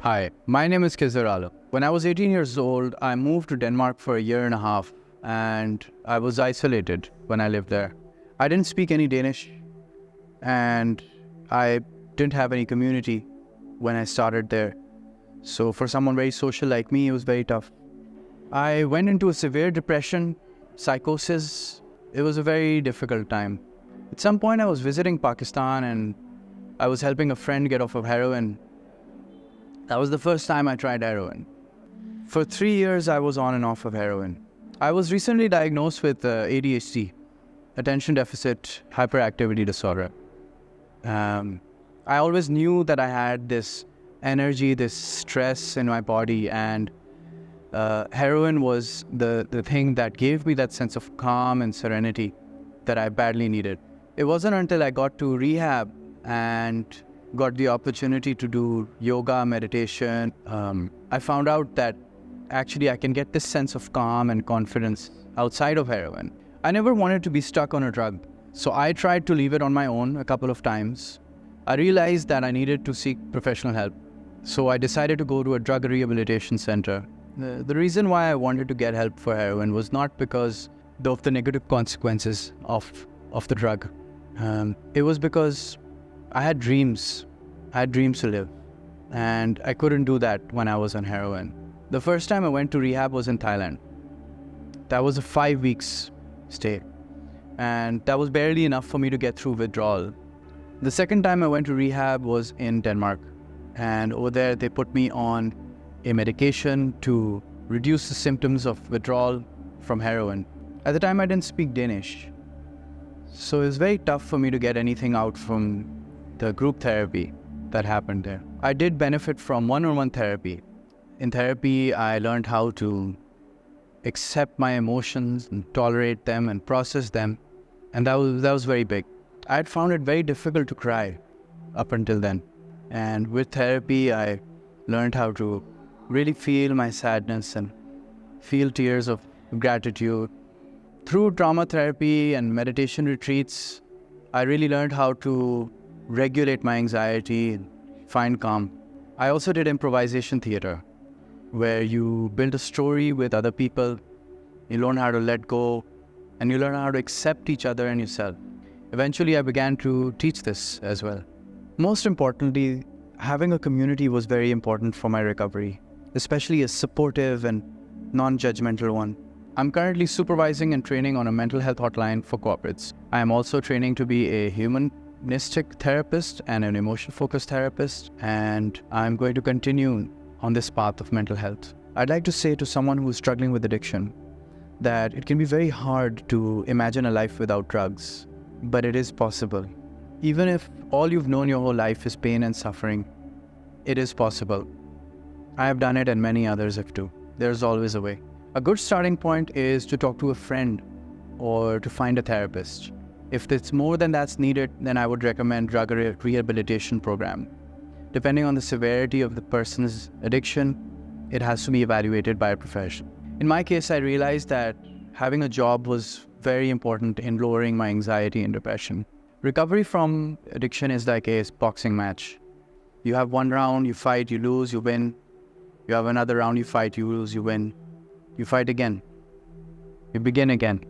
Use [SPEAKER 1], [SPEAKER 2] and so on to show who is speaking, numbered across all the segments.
[SPEAKER 1] Hi, my name is Kaizer. When I was 18 years old, I moved to Denmark for a year and a half, and I was isolated when I lived there. I didn't speak any Danish, and I didn't have any community when I started there. So for someone very social like me, it was very tough. I went into a severe depression, psychosis. It was a very difficult time. At some point, I was visiting Pakistan, and I was helping a friend get off of heroin. That was the first time I tried heroin. For 3 years, I was on and off of heroin. I was recently diagnosed with ADHD, attention deficit hyperactivity disorder. I always knew that I had this energy, this stress in my body, and heroin was the thing that gave me that sense of calm and serenity that I badly needed. It wasn't until I got to rehab and got the opportunity to do yoga, meditation, I found out that actually I can get this sense of calm and confidence outside of heroin. I never wanted to be stuck on a drug, so I tried to leave it on my own a couple of times. I realized that I needed to seek professional help, so I decided to go to a drug rehabilitation center. The reason why I wanted to get help for heroin was not because of the negative consequences of the drug. It was because I had dreams. I had dreams to live, and I couldn't do that when I was on heroin. The first time I went to rehab was in Thailand. That was a 5 weeks stay, and that was barely enough for me to get through withdrawal. The second time I went to rehab was in Denmark, and over there they put me on a medication to reduce the symptoms of withdrawal from heroin. At the time I didn't speak Danish, so it was very tough for me to get anything out from the group therapy that happened there. I did benefit from one-on-one therapy. In therapy, I learned how to accept my emotions and tolerate them and process them, and that was very big. I had found it very difficult to cry up until then, and with therapy, I learned how to really feel my sadness and feel tears of gratitude. Through trauma therapy and meditation retreats, I really learned how to regulate my anxiety and find calm. I also did improvisation theater, where you build a story with other people, you learn how to let go, and you learn how to accept each other and yourself. Eventually, I began to teach this as well. Most importantly, having a community was very important for my recovery, especially a supportive and non-judgmental one. I'm currently supervising and training on a mental health hotline for corporates. I am also training to be a humanistic therapist and an emotion-focused therapist, and I'm going to continue on this path of mental health. I'd like to say to someone who's struggling with addiction that it can be very hard to imagine a life without drugs, but it is possible. Even if all you've known your whole life is pain and suffering, it is possible. I have done it and many others have too. There's always a way. A good starting point is to talk to a friend or to find a therapist. If it's more than that's needed, then I would recommend drug rehabilitation program. Depending on the severity of the person's addiction, it has to be evaluated by a professional. In my case, I realized that having a job was very important in lowering my anxiety and depression. Recovery from addiction is like a boxing match. You have one round, you fight, you lose, you win. You have another round, you fight, you lose, you win. You fight again. You begin again.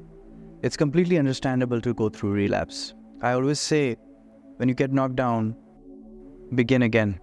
[SPEAKER 1] It's completely understandable to go through relapse. I always say, when you get knocked down, begin again.